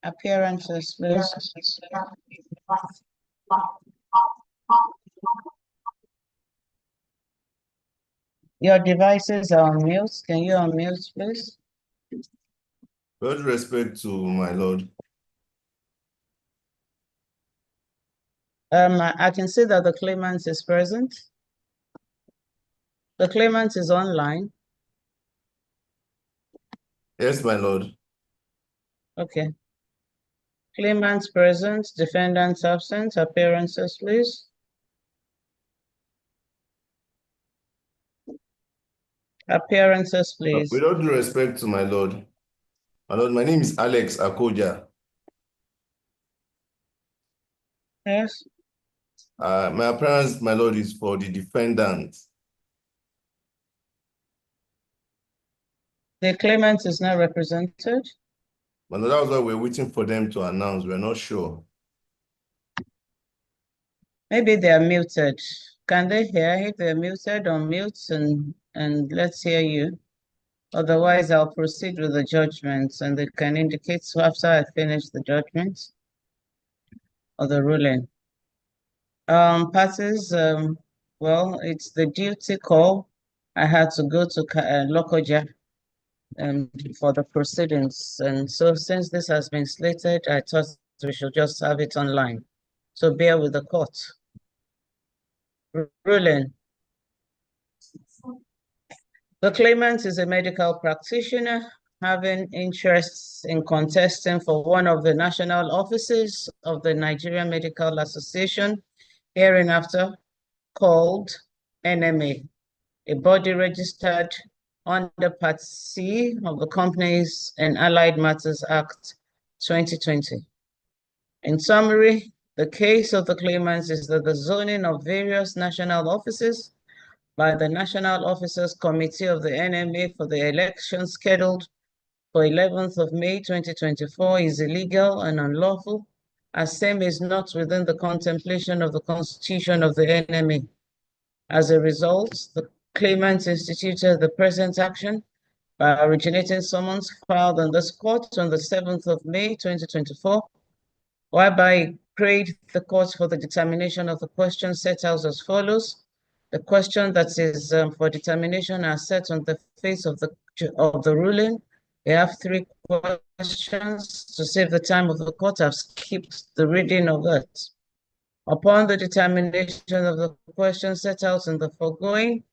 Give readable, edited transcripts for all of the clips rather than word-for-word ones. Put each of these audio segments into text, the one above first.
Appearances, please. Your devices are on mute. Can you unmute, please? With respect to my lord. I can see that the claimant is present. The claimant is online. Yes, my lord. Okay. Claimant present, defendant absent. Appearances, please. Appearances, please. With all due respect to my lord, my name is Alex Akoja. Yes. My appearance, my lord, is for the defendant. The claimant is not represented. My lord, that was why we're waiting for them to announce. We're not sure. Maybe they are muted. Can they hear? If they're muted, unmute and let's hear you. Otherwise, I'll proceed with the judgments and they can indicate so after I finish the judgments or the ruling. Parties, well, it's the duty call. I had to go to Lokoja for the proceedings. And so since this has been slated, I thought we should just have it online. So bear with the court. Ruling. The claimant is a medical practitioner having interests in contesting for one of the national offices of the Nigerian Medical Association, hereinafter called NMA, a body registered under Part C of the Companies and Allied Matters Act 2020. In summary, the case of the claimants is that the zoning of various national offices by the National Officers Committee of the NMA for the election scheduled for 11th of May 2024 is illegal and unlawful, as same is not within the contemplation of the Constitution of the NMA. As a result, the claimant instituted the present action by originating summons filed on this court on the 7th of May 2024, whereby prayed the court for the determination of the question set out as follows. The question that is for determination are set on the face of the ruling. We have three questions. To save the time of the court, I've skipped the reading of that. Upon the determination of the question set out in the foregoing,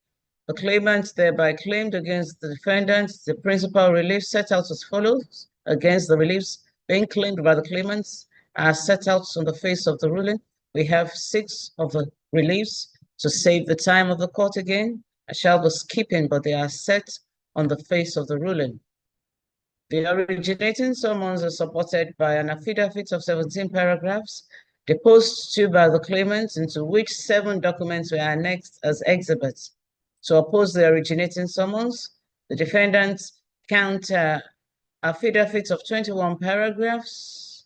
the claimant thereby claimed against the defendant the principal relief set out as follows. Against the reliefs being claimed by the claimants as set out on the face of the ruling, we have 6 of the reliefs. To save the time of the court again, I shall be skipping, but they are set on the face of the ruling. The originating summons are supported by an affidavit of 17 paragraphs deposed to by the claimants, into which 7 documents were annexed as exhibits. To oppose the originating summons, the defendant's counter affidavit of 21 paragraphs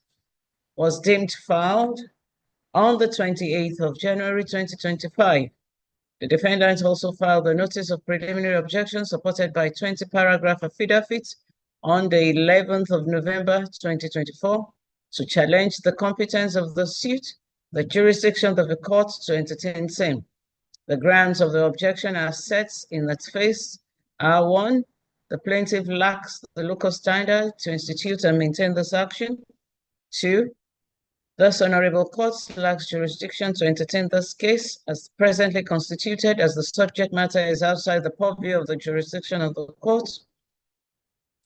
was deemed filed on the 28th of January 2025. The defendant also filed a notice of preliminary objection supported by 20-paragraph affidavit on the 11th of November 2024 to challenge the competence of the suit, the jurisdiction of the court to entertain same. The grounds of the objection are set in its face are 1, the plaintiff lacks the local standard to institute and maintain this action. 2, this honorable court lacks jurisdiction to entertain this case as presently constituted, as the subject matter is outside the purview of the jurisdiction of the court.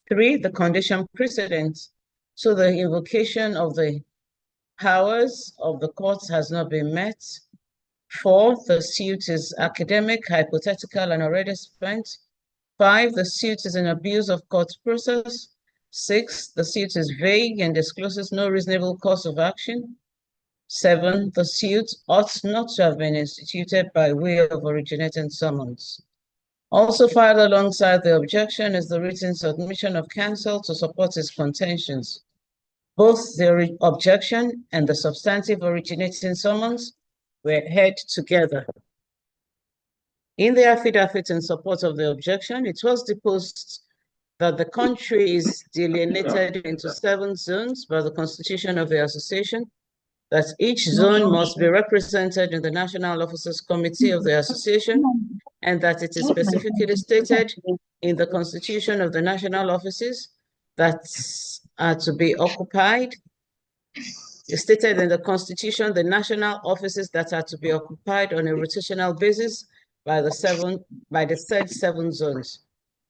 3, the condition precedent to the invocation of the powers of the court has not been met. 4, the suit is academic, hypothetical, and already spent. 5, the suit is an abuse of court process. 6, the suit is vague and discloses no reasonable course of action. 7, the suit ought not to have been instituted by way of originating summons. Also filed alongside the objection is the written submission of counsel to support its contentions. Both the objection and the substantive originating summons were heard together. In the affidavit in support of the objection, it was deposed that the country is delineated into 7 zones by the Constitution of the Association, that each zone must be represented in the National Officers Committee of the Association, and that it is specifically stated in the Constitution of the National Offices that are to be occupied. It's stated in the Constitution the national offices that are to be occupied on a rotational basis by the said 7 zones.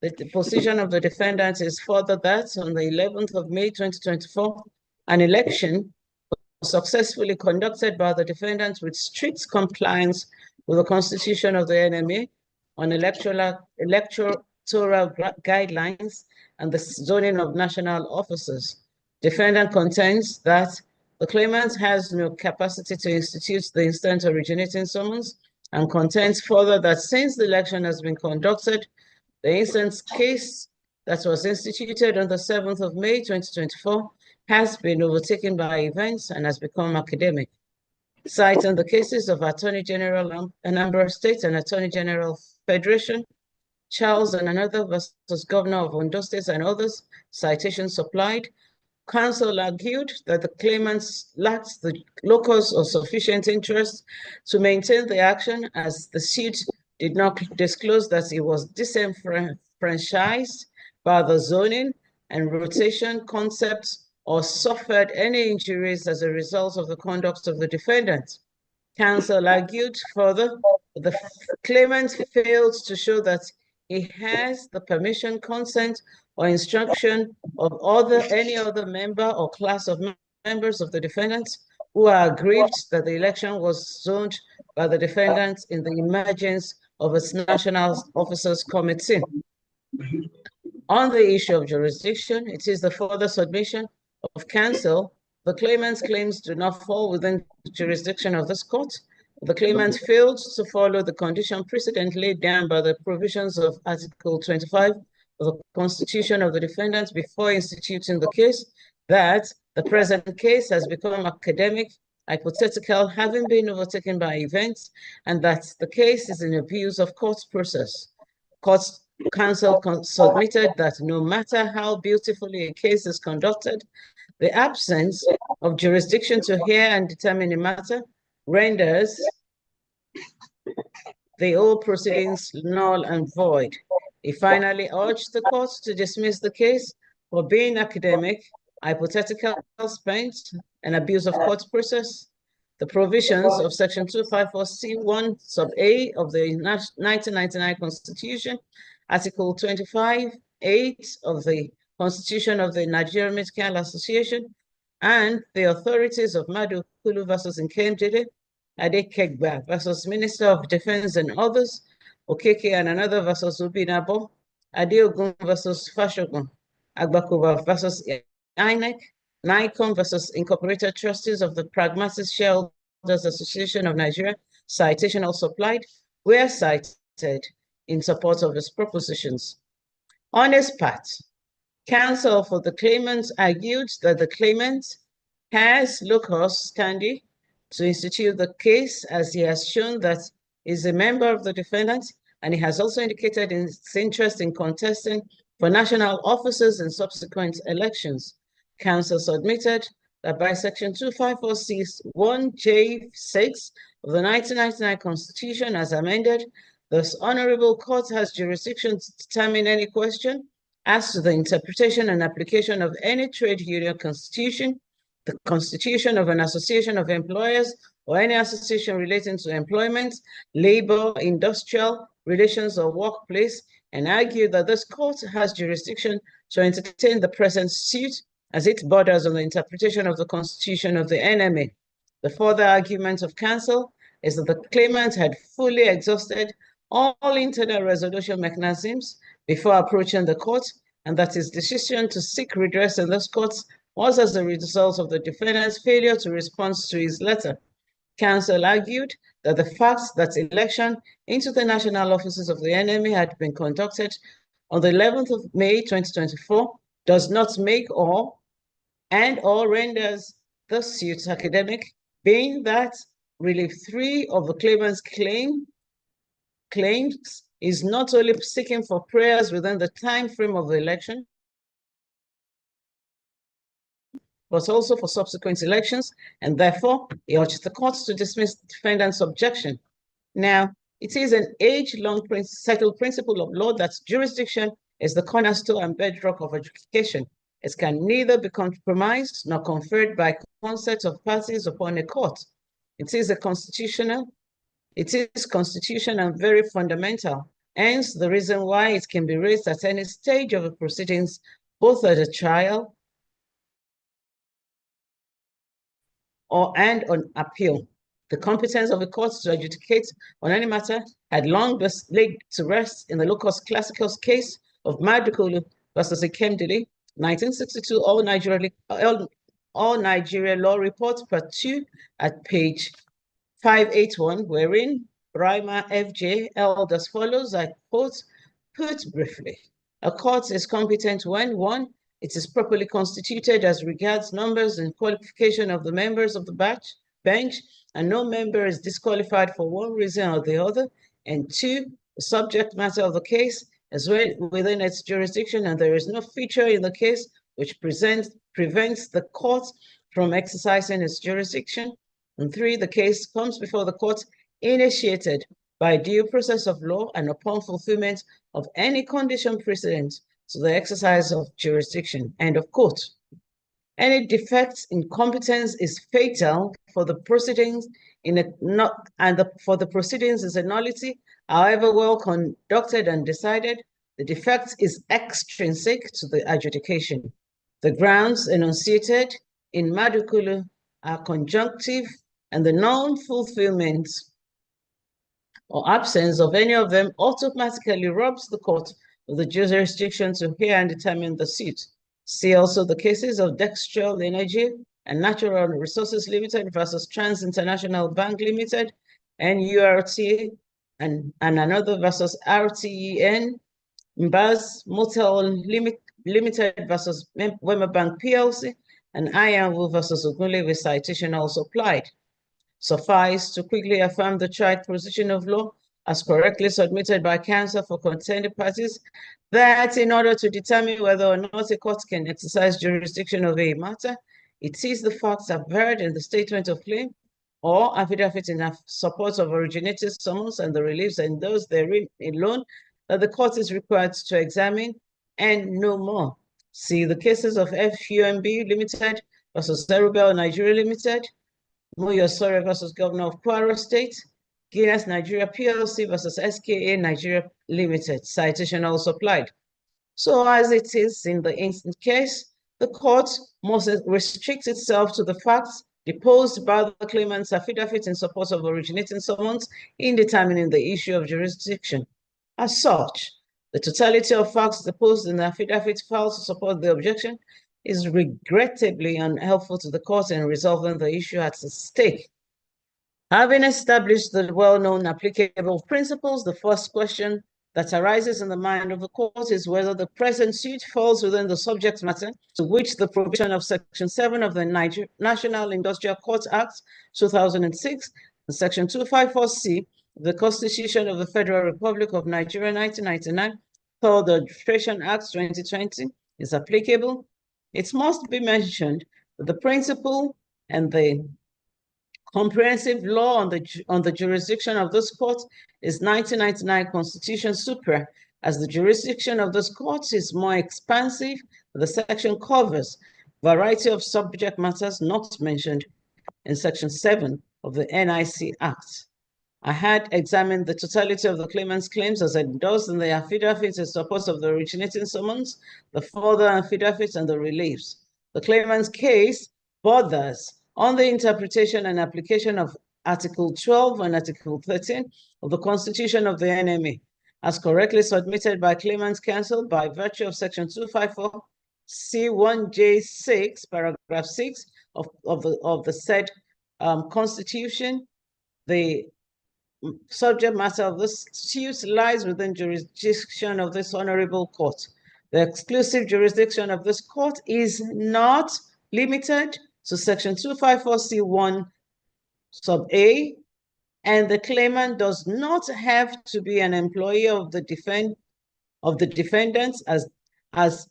The position of the defendant is further that on the 11th of May 2024, an election was successfully conducted by the defendant with strict compliance with the Constitution of the NMA on electoral guidelines and the zoning of national officers. Defendant contends that the claimant has no capacity to institute the instant originating summons, and contends further that since the election has been conducted, the instance case that was instituted on the 7th of May 2024 has been overtaken by events and has become academic. Citing the cases of Attorney General Anambra State and Attorney General Federation, Charles and another versus Governor of Ondo State and others, citations supplied, counsel argued that the claimants lacked the locus of sufficient interest to maintain the action, as the suit did not disclose that it was disenfranchised by the zoning and rotation concepts or suffered any injuries as a result of the conduct of the defendant. Counsel argued further that the claimant failed to show that he has the permission, consent, or instruction of any other member or class of members of the defendant who are aggrieved that the election was zoned by the defendant in the emergence of its National Officers Committee. On the issue of jurisdiction, it is the further submission of counsel. The claimant's claims do not fall within the jurisdiction of this court. The claimant failed to follow the condition precedent laid down by the provisions of Article 25 of the Constitution of the defendant before instituting the case, that the present case has become academic, hypothetical, having been overtaken by events, and that the case is in abuse of court process. Court counsel submitted that no matter how beautifully a case is conducted, the absence of jurisdiction to hear and determine a matter renders the whole proceedings null and void. He finally urged the court to dismiss the case for being academic, hypothetical, spent, and abuse of court process. The provisions of Section 254C1 sub A of the 1999 Constitution, Article 25(8) of the Constitution of the Nigerian Medical Association, and the authorities of Madu Kulu versus Nkemjede, Adekegba versus Minister of Defense and others, Okeke and another versus Ubinabo, Adeogun versus Fashogun, Agbakuba versus INEC, NICOM versus Incorporated Trustees of the Pragmatic Shareholders Association of Nigeria, citation also supplied, were cited in support of its propositions. On its part, counsel for the claimant argued that the claimant has locus standi to institute the case, as he has shown that he is a member of the defendant, and he has also indicated his interest in contesting for national officers in subsequent elections. Counsel submitted that by Section 254C1J6 of the 1999 Constitution as amended, this Honorable Court has jurisdiction to determine any question as to the interpretation and application of any trade union constitution, the constitution of an association of employers, or any association relating to employment, labor, industrial relations, or workplace, and argue that this court has jurisdiction to entertain the present suit as it borders on the interpretation of the Constitution of the NMA. The further argument of counsel is that the claimant had fully exhausted all internal resolution mechanisms before approaching the court, and that his decision to seek redress in this court was as a result of the defendant's failure to respond to his letter. Counsel argued that the fact that election into the national offices of the NMA had been conducted on the 11th of May 2024 does not make or renders the suit academic, being that relief 3 of the claimant's claims is not only seeking for prayers within the time frame of the election, but also for subsequent elections, and therefore he urged the court to dismiss the defendant's objection. Now, it is an age-long settled principle of law that jurisdiction is the cornerstone and bedrock of education. It can neither be compromised nor conferred by consent of parties upon a court. It is constitutional and very fundamental. Hence, the reason why it can be raised at any stage of the proceedings, both at a trial and on appeal. The competence of the courts to adjudicate on any matter had long been laid to rest in the locus classicus case of Madukulu versus Ikemdili, 1962, All Nigeria Law Report, Part 2, at page 581, wherein Brima FJ held as follows, I quote, "Put briefly, a court is competent when, 1, it is properly constituted as regards numbers and qualification of the members of the bench, and no member is disqualified for one reason or the other, and 2, the subject matter of the case is within its jurisdiction, and there is no feature in the case which prevents the court from exercising its jurisdiction, and 3, the case comes before the court initiated by due process of law and upon fulfillment of any condition precedent to the exercise of jurisdiction." End of quote. Any defect in competence is fatal for the proceedings for the proceedings is a nullity, however well conducted and decided. The defect is extrinsic to the adjudication. The grounds enunciated in Madukulu are conjunctive, and the non-fulfillment or absence of any of them automatically robs the court of the jurisdiction to hear and determine the suit. See also the cases of Dextral Energy and Natural Resources Limited versus Trans International Bank Limited, NURT, and another versus RTEN, Mbaz Motel Limited versus Wema Bank PLC, and Ironwood versus Ogunle, with citation also applied. Suffice to quickly affirm the tried position of law as correctly submitted by counsel for contending parties, that in order to determine whether or not a court can exercise jurisdiction over a matter, it is the facts averred in the statement of claim or affidavit in support of originating summons and the reliefs endorsed therein alone that the court is required to examine, and no more. See the cases of FUMB Limited versus Zerubel Nigeria Limited, Muyosore versus Governor of Kwara State, Guinness Nigeria PLC versus SKA Nigeria Limited. Citation also applied. So as it is in the instant case, the court must restrict itself to the facts deposed by the claimant's affidavit in support of originating summons in determining the issue of jurisdiction. As such, the totality of facts deposed in the affidavit filed to support the objection is regrettably unhelpful to the court in resolving the issue at stake. Having established the well-known applicable principles, the first question that arises in the mind of the court is whether the present suit falls within the subject matter to which the provision of Section 7 of the National Industrial Court Act 2006 and Section 254C of the Constitution of the Federal Republic of Nigeria 1999, called the Arbitration Act 2020, is applicable. It must be mentioned that the principle and the comprehensive law on the jurisdiction of this court is 1999 Constitution Supra, as the jurisdiction of this court is more expansive. The section covers a variety of subject matters not mentioned in Section 7 of the NIC Act. I had examined the totality of the claimant's claims as endorsed in the affidavit in support of the originating summons, the further affidavits, and the reliefs. The claimant's case borders on the interpretation and application of Article 12 and Article 13 of the Constitution of the NMA, as correctly submitted by claimant's counsel by virtue of Section 254 C1J6, paragraph 6 of the said Constitution. The subject matter of this suit lies within jurisdiction of this honorable court. The exclusive jurisdiction of this court is not limited to Section 254C1 sub A and the claimant does not have to be an employee of the defendants as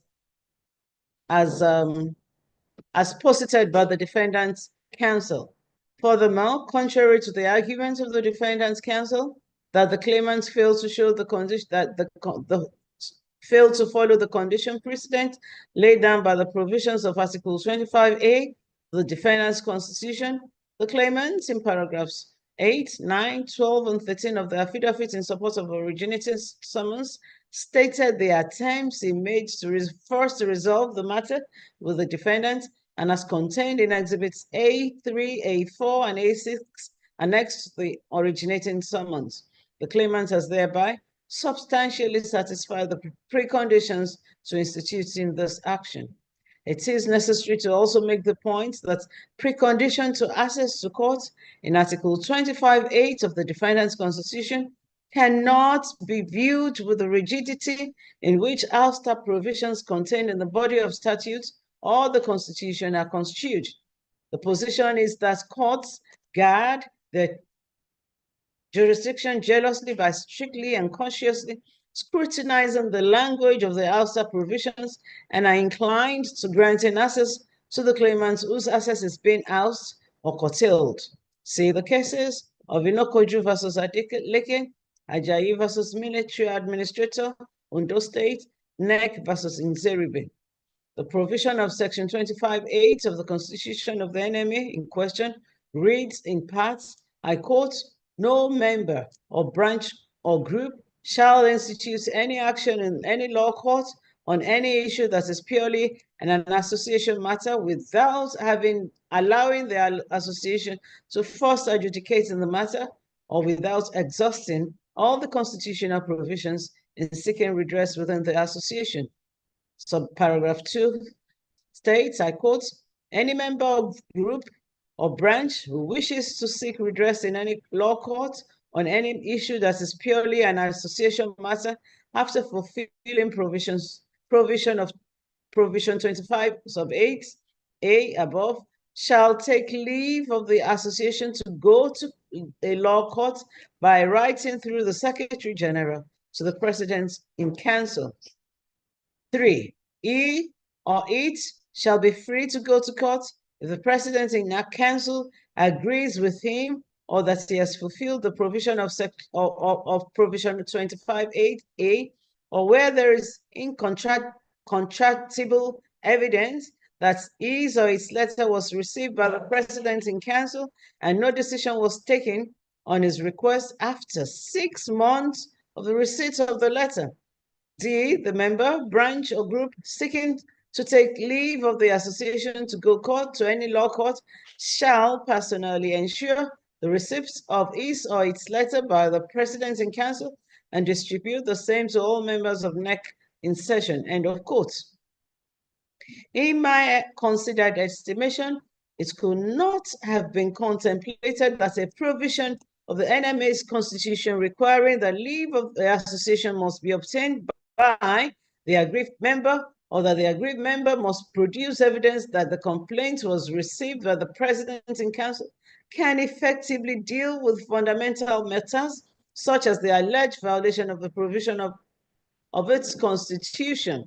posited by the defendant's counsel. Furthermore, contrary to the arguments of the defendant's counsel, that the claimants failed to show the condition that failed to follow the condition precedent laid down by the provisions of Article 25A of the defendant's constitution, the claimants in paragraphs 8, 9, 12, and 13 of the affidavit in support of originating summons stated the attempts he made to first resolve the matter with the defendant, and as contained in exhibits A3, A4, and A6 annexed to the originating summons. The claimant has thereby substantially satisfied the preconditions to instituting this action. It is necessary to also make the point that precondition to access to court in Article 25(8) of the Defendant's Constitution cannot be viewed with the rigidity in which ouster provisions contained in the body of statutes or the Constitution are construed. The position is that courts guard their jurisdiction jealously by strictly and consciously scrutinizing the language of the ouster provisions and are inclined to granting access to the claimants whose access is being ousted or curtailed. See the cases of Inokoju versus Adeleke, Ajayi versus Military Administrator, Ondo State, NEC versus Nzeribe. The provision of Section 25(8) of the Constitution of the NMA in question reads in parts, I quote, no member or branch or group shall institute any action in any law court on any issue that is purely an association matter without allowing the association to first adjudicate in the matter or without exhausting all the constitutional provisions in seeking redress within the association. Subparagraph 2 states, I quote, any member of group or branch who wishes to seek redress in any law court on any issue that is purely an association matter after fulfilling provision of provision 25 sub 8 A above shall take leave of the association to go to a law court by writing through the Secretary General to the President in council. 3. He or it shall be free to go to court if the President in that council agrees with him or that he has fulfilled the provision of provision 25(8)(a), or where there is incontrovertible evidence that his or its letter was received by the President in council and no decision was taken on his request after 6 months of the receipt of the letter. D, the member, branch, or group seeking to take leave of the association to go court to any law court shall personally ensure the receipt of his or its letter by the President in council and distribute the same to all members of NEC in session, end of quote. In my considered estimation, it could not have been contemplated that a provision of the NMA's constitution requiring the leave of the association must be obtained by the aggrieved member, or that the aggrieved member must produce evidence that the complaint was received by the President in council, can effectively deal with fundamental matters such as the alleged violation of the provision of its constitution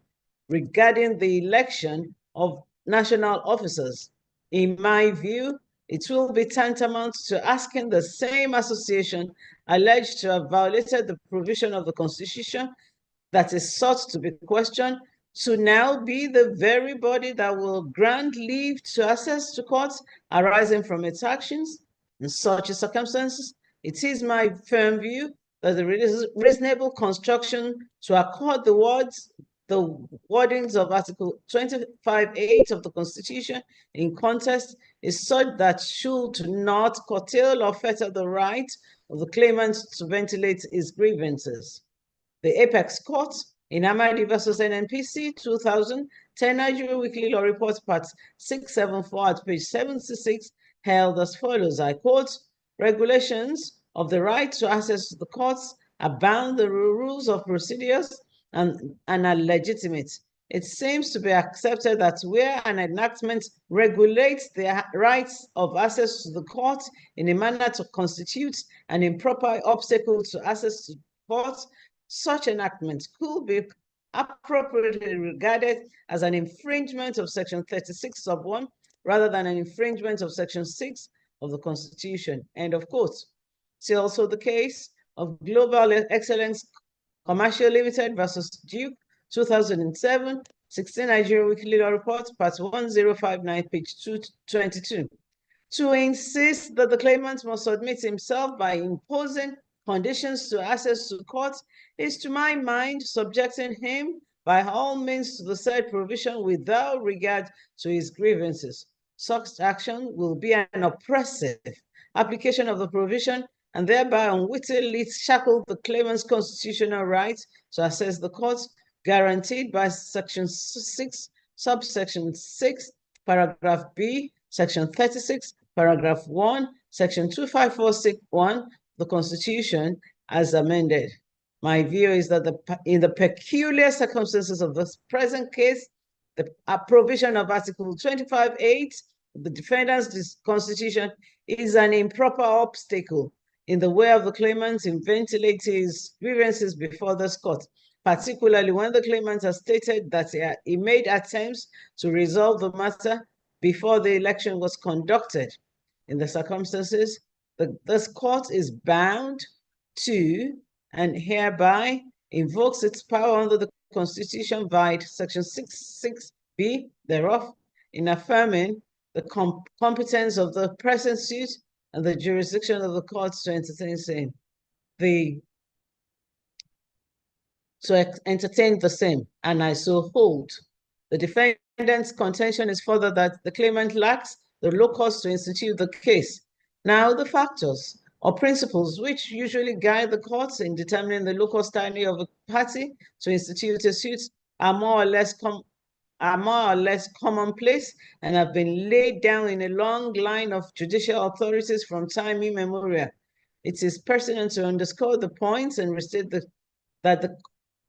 regarding the election of national officers. In my view, it will be tantamount to asking the same association alleged to have violated the provision of the Constitution that is sought to be questioned to now be the very body that will grant leave to access to courts arising from its actions. In such circumstances, it is my firm view that the reasonable construction to accord the wordings of Article 25(8) of the Constitution in contest is such that should not curtail or fetter the right of the claimant to ventilate his grievances. The Apex Court in Amadi versus NNPC 2000, 10 Nigeria Weekly Law Report, Part 674 at page 76, held as follows, I quote, regulations of the right to access to the courts abound the rules of procedures and are legitimate. it seems to be accepted that where an enactment regulates the rights of access to the court in a manner to constitute an improper obstacle to access to court, such enactment could be appropriately regarded as an infringement of Section 36 sub 1 rather than an infringement of Section 6 of the Constitution. End of quote. See also the case of Global Excellence Commercial Limited versus Duke, 2007, 16 Nigeria Weekly Law Report, part 1059, page 222. To insist that the claimant must submit himself by imposing conditions to access to court is, to my mind, subjecting him by all means to the said provision without regard to his grievances. Such action will be an oppressive application of the provision and thereby unwittingly shackle the claimant's constitutional right to access the courts guaranteed by Section 6, subsection 6, paragraph B, Section 36, paragraph 1, Section 2546(1), the Constitution as amended. My view is that in the peculiar circumstances of this present case, the provision of Article 25(8) of the defendant's Constitution is an improper obstacle in the way of the claimant in ventilating his grievances before this court, particularly when the claimant has stated that he made attempts to resolve the matter before the election was conducted. In the circumstances, this court is bound to and hereby invokes its power under the Constitution via Section 66(b) thereof in affirming the competence of the present suit and the jurisdiction of the courts to entertain the same, and I so hold. The defendant's contention is further that the claimant lacks the locus to institute the case. Now, the factors or principles which usually guide the courts in determining the locus standi of a party to institute a suit are more or less commonplace and have been laid down in a long line of judicial authorities from time immemorial. It is pertinent to underscore the points and restate that the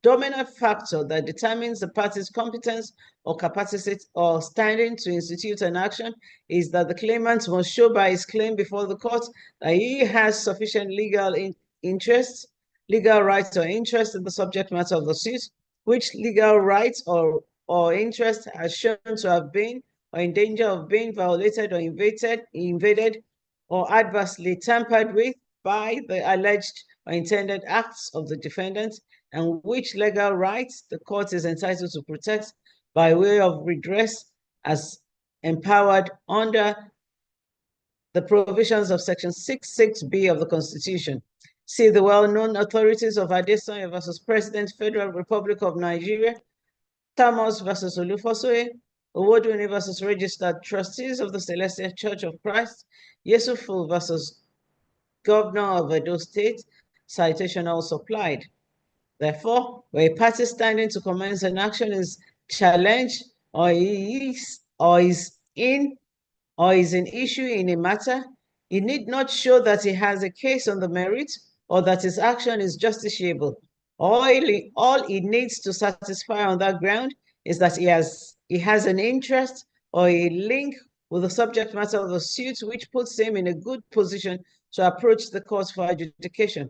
dominant factor that determines the party's competence or capacity or standing to institute an action is that the claimant must show by his claim before the court that he has sufficient legal rights or interest in the subject matter of the suit, which legal rights or interest has shown to have been or in danger of being violated or invaded or adversely tampered with by the alleged or intended acts of the defendant, and which legal rights the court is entitled to protect by way of redress as empowered under the provisions of Section 66(b) of the Constitution. See the well-known authorities of Adeniyi versus President, Federal Republic of Nigeria, Thomas versus Olufosoye, Owoduni versus Registered Trustees of the Celestial Church of Christ, Yesufu versus Governor of Edo State, citation also applied. Therefore, where a party standing to commence an action is challenged or is in issue in a matter, he need not show that he has a case on the merit or that his action is justiciable. All he needs to satisfy on that ground is that he has an interest or a link with the subject matter of the suit, which puts him in a good position to approach the court for adjudication.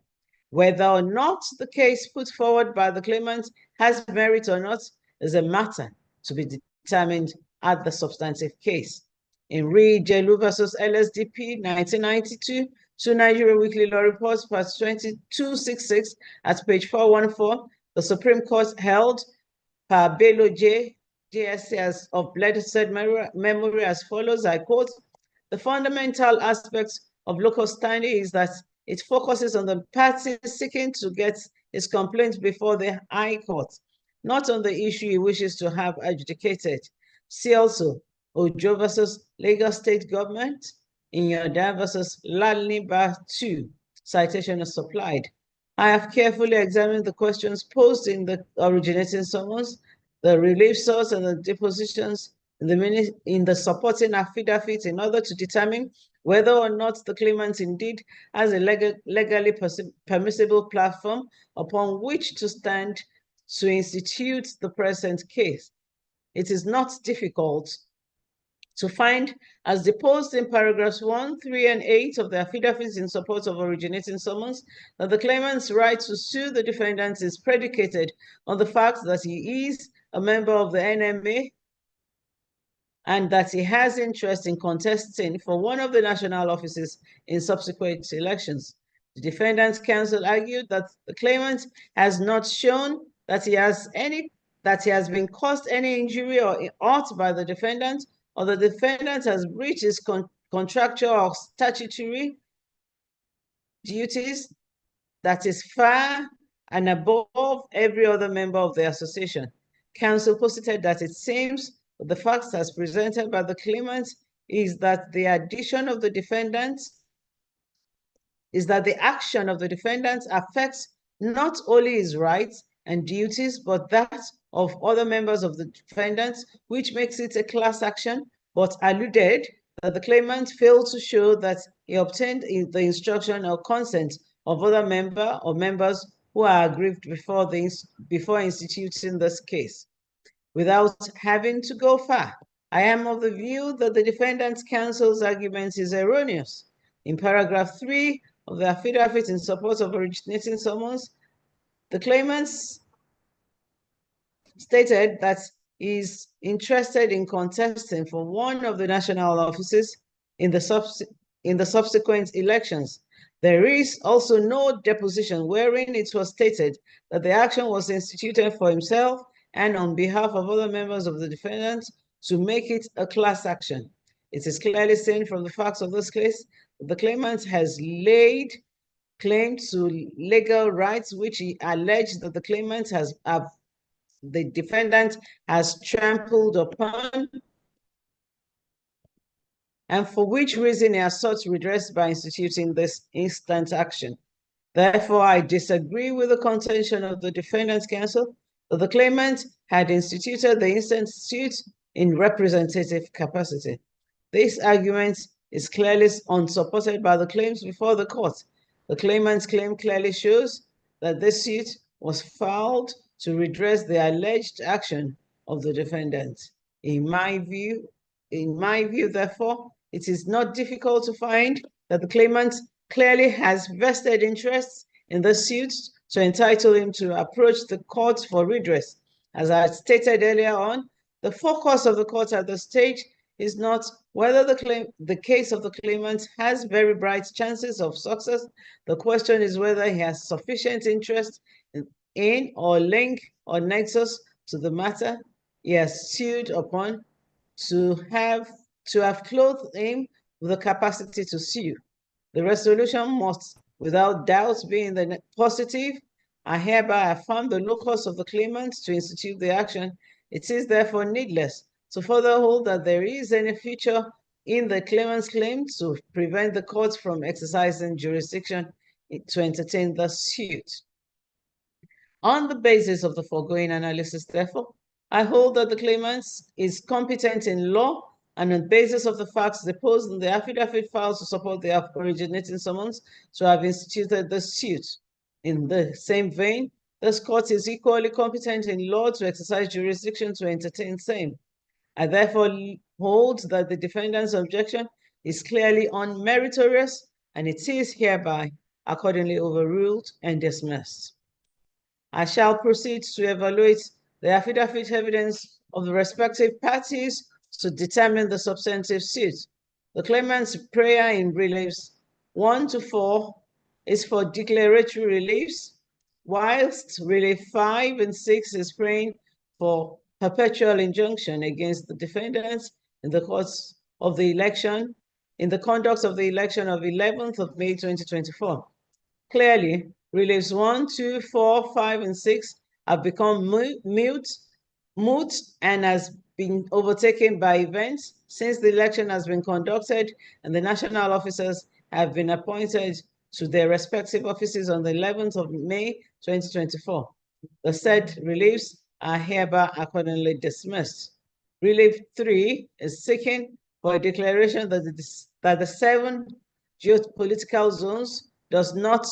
Whether or not the case put forward by the claimant has merit or not is a matter to be determined at the substantive case. In Reed Jelu versus LSDP 1992, 2 Nigeria Weekly Law Reports, part 2266, at page 414, the Supreme Court held per Bello J. JSC of blessed memory as follows, I quote, "The fundamental aspect of locus standi is that it focuses on the party seeking to get his complaint before the High Court, not on the issue he wishes to have adjudicated." See also Ojo versus Lagos State Government, Inyanda versus Lalniba 2, citation is supplied. I have carefully examined the questions posed in the originating summons, the relief source, and the depositions in the supporting affidavit in order to determine whether or not the claimant indeed has a legally permissible platform upon which to stand to institute the present case. it is not difficult to find, as deposed in paragraphs 1, 3, and 8 of the affidavits in support of originating summons, that the claimant's right to sue the defendant is predicated on the fact that he is a member of the NMA and that he has interest in contesting for one of the national offices in subsequent elections. The defendant's counsel argued that the claimant has not shown that he has been caused any injury or hurt by the defendant, or the defendant has breached his contractual or statutory duties that is far and above every other member of the association. Counsel posited that it seems that the facts as presented by the claimant is that the action of the defendant affects not only his rights and duties, but that of other members of the defendant, which makes it a class action, but alluded that the claimant failed to show that he obtained the instruction or consent of other member or members who are aggrieved before instituting this case. Without having to go far, I am of the view that the defendant's counsel's argument is erroneous. In paragraph 3 of the affidavit in support of originating summons, the claimant stated that he is interested in contesting for one of the national offices in the subsequent elections. There is also no deposition wherein it was stated that the action was instituted for himself and on behalf of other members of the defendant to make it a class action. It is clearly seen from the facts of this case that the claimant has laid claim to legal rights which he alleged that the defendant has trampled upon, and for which reason he has sought redress by instituting this instant action. Therefore, I disagree with the contention of the defendant's counsel that the claimant had instituted the instant suit in representative capacity. This argument is clearly unsupported by the claims before the court. The claimant's claim clearly shows that this suit was filed to redress the alleged action of the defendant. In my view, therefore, it is not difficult to find that the claimant clearly has vested interests in the suit to entitle him to approach the court for redress. As I stated earlier on, the focus of the court at this stage is not whether the case of the claimant has very bright chances of success. The question is whether he has sufficient interest in or link or nexus to the matter he has sued upon to have clothed him with the capacity to sue. The resolution must, without doubt, be in the positive. I hereby affirm the locus of the claimant to institute the action. It is therefore needless to further hold that there is any feature in the claimant's claim to prevent the court from exercising jurisdiction to entertain the suit. On the basis of the foregoing analysis, therefore, I hold that the claimant is competent in law and on the basis of the facts deposed in the affidavit filed to support the originating summons to have instituted the suit. In the same vein, this court is equally competent in law to exercise jurisdiction to entertain same. I therefore hold that the defendant's objection is clearly unmeritorious and it is hereby accordingly overruled and dismissed. I shall proceed to evaluate the affidavit evidence of the respective parties to determine the substantive suit. The claimant's prayer in reliefs 1 to 4 is for declaratory reliefs, whilst relief 5 and 6 is praying for perpetual injunction against the defendants in the course of the election, in the conduct of the election of 11th of May 2024. Clearly, reliefs 1, 2, 4, 5, and 6 have become moot and has been overtaken by events since the election has been conducted and the national officers have been appointed to their respective offices on the 11th of May 2024. The said reliefs are hereby accordingly dismissed. Relief 3 is seeking for a declaration that the 7 geopolitical zones does not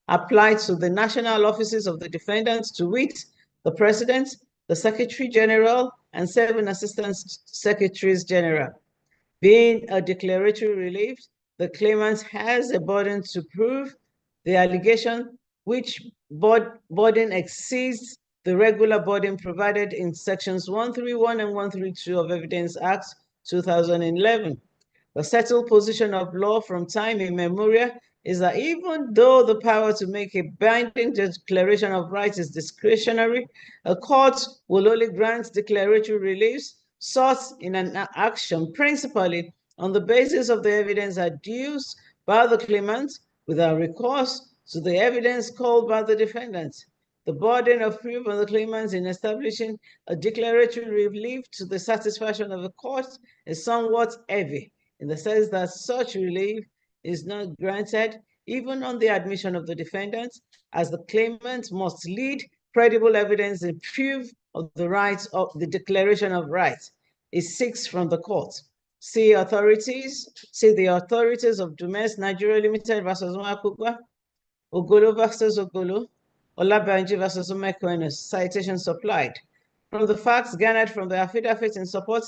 apply to the national offices of the defendants, to wit, the President, the Secretary General, and 7 Assistant Secretaries General. Being a declaratory relief, the claimant has a burden to prove the allegation which burden exceeds the regular burden provided in sections 131 and 132 of Evidence Act 2011. The settled position of law from time immemorial is that even though the power to make a binding declaration of rights is discretionary, a court will only grant declaratory reliefs sought in an action principally on the basis of the evidence adduced by the claimant without recourse to the evidence called by the defendant. The burden of proof on the claimant in establishing a declaratory relief to the satisfaction of the court is somewhat heavy, in the sense that such relief is not granted even on the admission of the defendant, as the claimant must lead credible evidence in proof of the rights of the declaration of rights it seeks from the court. See the authorities of Dumes Nigeria Limited versus Mwakugwa, Ogolo versus Ogolo, Olabanji versus Umekoenos, citation supplied. From the facts garnered from the affidavit in support,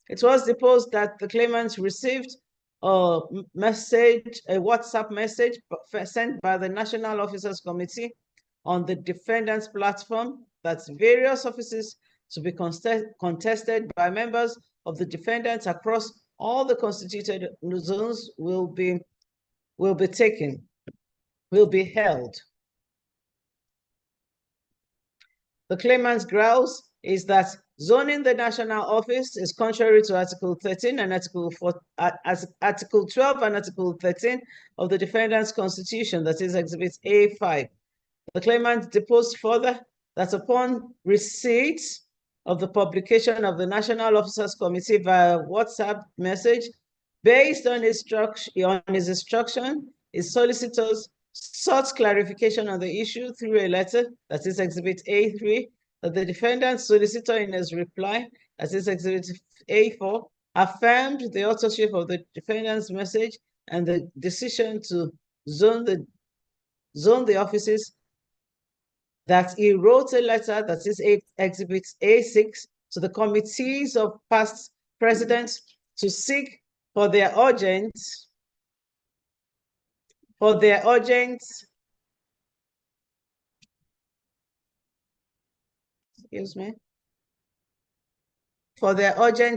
it was deposed that the claimant received a WhatsApp message sent by the National Officers Committee on the defendant's platform that various offices to be contested by members of the defendants across all the constituted zones will be held. The claimant's grounds is that zoning the national office is contrary to Article 13 and Article 12 and Article 13 of the defendant's constitution, that is Exhibit A5. The claimant deposed further that upon receipt of the publication of the National Officers Committee via WhatsApp message, based on his instruction, his solicitors sought clarification on the issue through a letter, that is Exhibit A3, that the defendant's solicitor in his reply, that is Exhibit A4, affirmed the authorship of the defendant's message and the decision to zone the offices, that he wrote a letter, that is Exhibit A6, to the committees of past presidents to seek for their urgent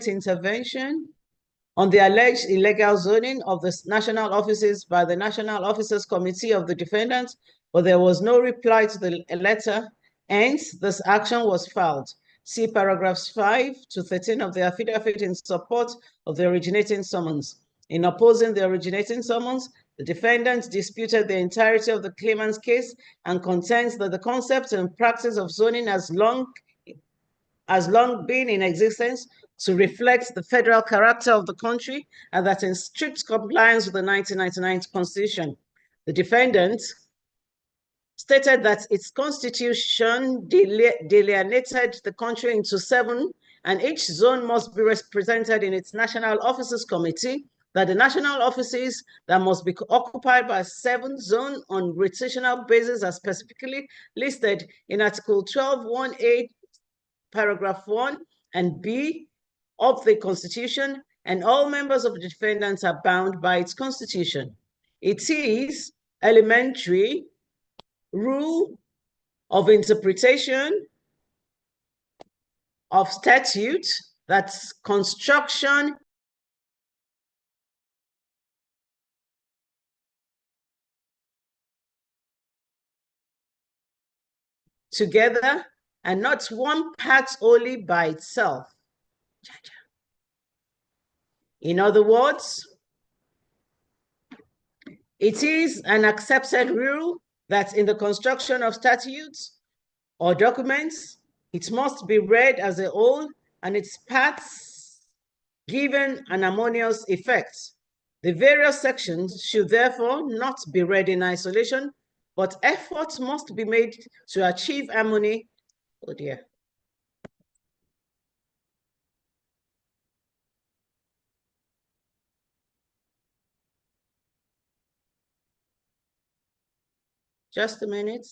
intervention on the alleged illegal zoning of the national offices by the National Officers Committee of the defendant, but there was no reply to the letter, hence this action was filed. See paragraphs 5 to 13 of the affidavit in support of the originating summons. In opposing the originating summons, the defendant disputed the entirety of the claimant's case and contends that the concept and practice of zoning has long been in existence to reflect the federal character of the country, and that in strict compliance with the 1999 Constitution. The defendant stated that its constitution delineated the country into 7, and each zone must be represented in its National Officers Committee, that the national offices that must be occupied by 7 zones on rotational basis are specifically listed in Article 12(1)(a), paragraph 1 and B of the Constitution, and all members of the defendants are bound by its Constitution. It is elementary rule of interpretation of statute that construction together and not one part only by itself. In other words, it is an accepted rule that in the construction of statutes or documents, it must be read as a whole and its parts given an harmonious effect. The various sections should therefore not be read in isolation, but efforts must be made to achieve harmony. Oh dear. Just a minute.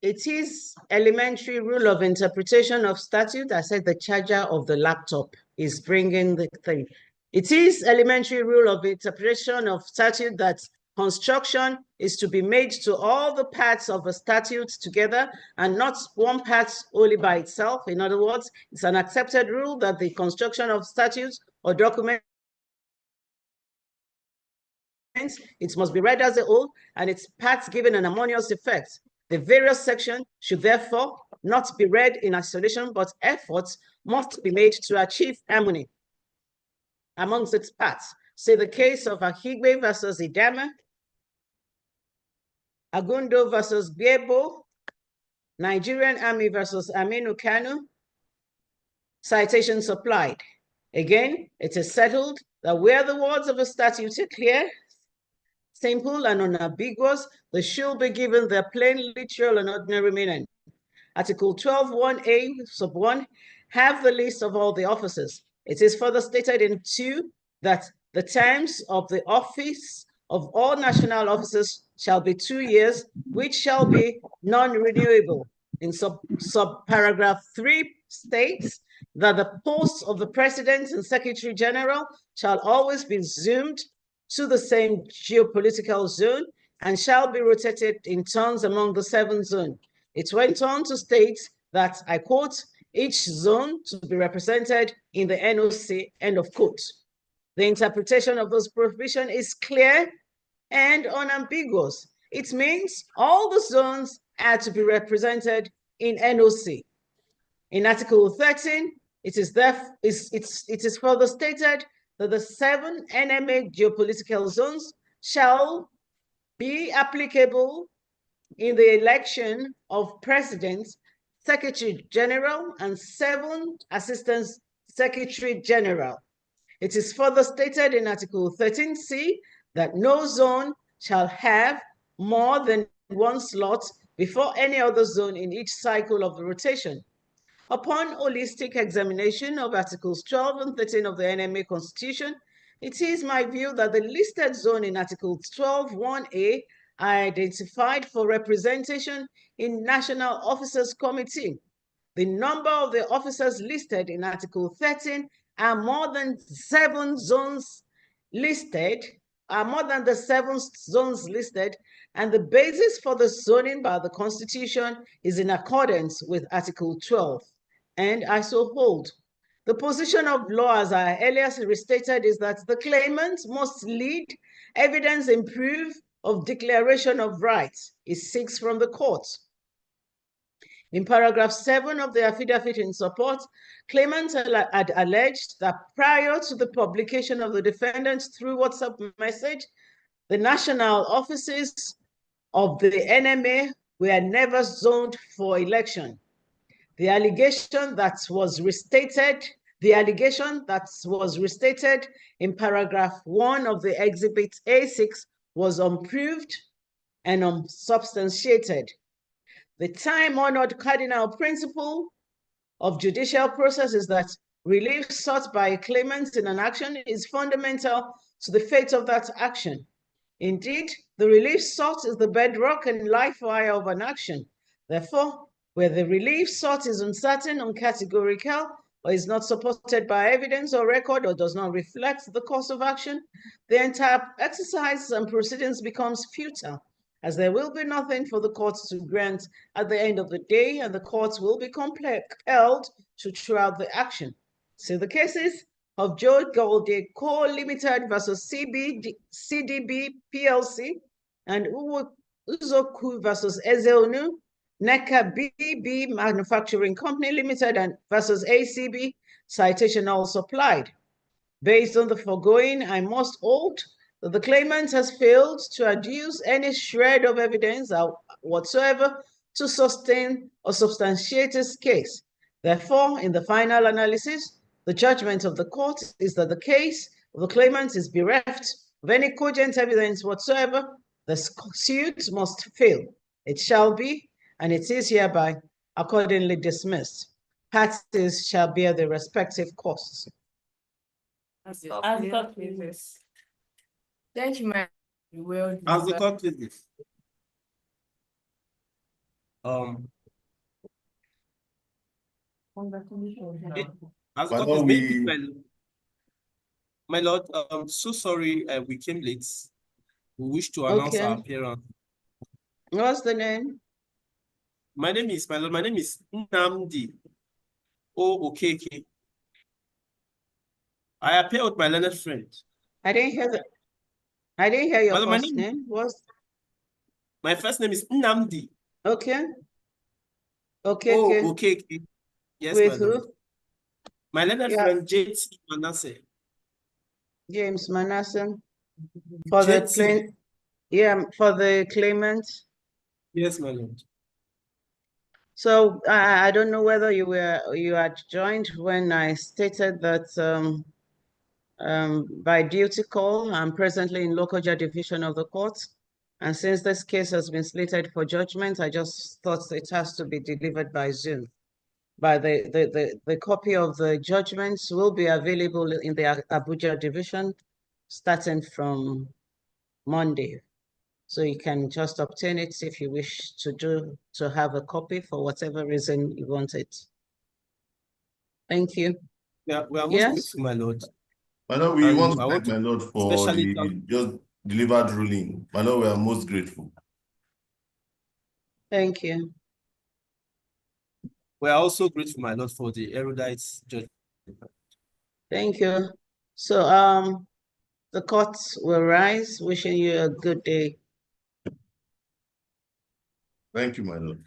it is elementary rule of interpretation of statute. I said the charger of the laptop is bringing the thing. It is elementary rule of interpretation of statute that construction is to be made to all the parts of a statute together and not one part only by itself. In other words, it's an accepted rule that the construction of statutes or documents, it must be read as a whole and its parts given an harmonious effect. The various sections should therefore not be read in isolation, but efforts must be made to achieve harmony amongst its parts. Say the case of Ahigbe versus Idama, Agundo versus Biebo, Nigerian Army versus Aminu Kanu, citation supplied. Again, it is settled that where the words of a statute are clear, simple, and unambiguous, they should be given their plain, literal, and ordinary meaning. Article 12(1)(a) sub 1 have the list of all the officers. It is further stated in 2 that the terms of the office of all national officers shall be 2 years, which shall be non-renewable. In subparagraph 3 states that the posts of the President and Secretary General shall always be zoomed to the same geopolitical zone and shall be rotated in turns among the 7 zones. It went on to state that, I quote, each zone to be represented in the NOC, end of quote. The interpretation of this provision is clear and unambiguous. It means all the zones are to be represented in NOC. In Article 13, it is further stated that the 7 NMA geopolitical zones shall be applicable in the election of President, Secretary General, and 7 Assistant Secretary General. It is further stated in Article 13C that no zone shall have more than 1 slot before any other zone in each cycle of the rotation. Upon holistic examination of Articles 12 and 13 of the NMA Constitution, it is my view that the listed zone in Article 12(1)(a) are identified for representation in National Officers Committee. The number of the officers listed in Article 13 are more than 7 zones listed, and the basis for the zoning by the Constitution is in accordance with Article 12, and I so hold. The position of law, as I earlier restated, is that the claimant must lead evidence in proof of declaration of rights it seeks from the court. In paragraph 7 of the affidavit in support, claimants had alleged that prior to the publication of the defendant through WhatsApp message, the national offices of the NMA were never zoned for election. The allegation that was restated in paragraph 1 of the exhibit A6 was unproved and unsubstantiated. The time-honored cardinal principle of judicial process is that relief sought by a claimant in an action is fundamental to the fate of that action. Indeed, the relief sought is the bedrock and life wire of an action. Therefore, where the relief sought is uncertain, uncategorical, or is not supported by evidence or record, or does not reflect the course of action, the entire exercise and proceedings becomes futile, as there will be nothing for the courts to grant at the end of the day, and the courts will be compelled to throw out the action. See the cases of Joe Goldie Co. Limited versus CDB PLC, and Uzoku versus Ezeonu, NECA BB Manufacturing Company Limited and versus ACB, citation all supplied. Based on the foregoing, I must hold that the claimant has failed to adduce any shred of evidence whatsoever to sustain or substantiate his case. Therefore, in the final analysis, the judgment of the court is that the case of the claimant is bereft of any cogent evidence whatsoever. The suit must fail. It shall be, and it is hereby accordingly dismissed. Parties shall bear their respective costs. As the court pleases. Thank you, ma'am. As the court pleases. As My of lord, my lord, so sorry we came late. We wish to announce Okay. our appearance. What's the name? My name is Nnamdi Okeke. I appear with my learned friend. I didn't hear your My lord, first name. my first name is Nnamdi Okay. Okay. Okeke. Yes, my With lord. who? My learned Yeah, friend JT Manasseh. James Manasseh. For the JT. for the claimant. Yes, my lord. So I don't know whether you had joined when I stated that by duty call, I'm presently in local judge division of the court. And since this case has been slated for judgment, I just thought it has to be delivered by Zoom. But the copy of the judgments will be available in the Abuja division starting from Monday. So you can just obtain it if you wish to have a copy for whatever reason you want it. Thank you. We are most Yes. grateful, my lord. my lord, we And want I to want thank my lord for especially the just delivered ruling. My lord, we are most grateful. Thank you. we are also grateful, my lord, for the erudite judge. Thank you. So the court will rise. Wishing you a good day. Thank you, my lord.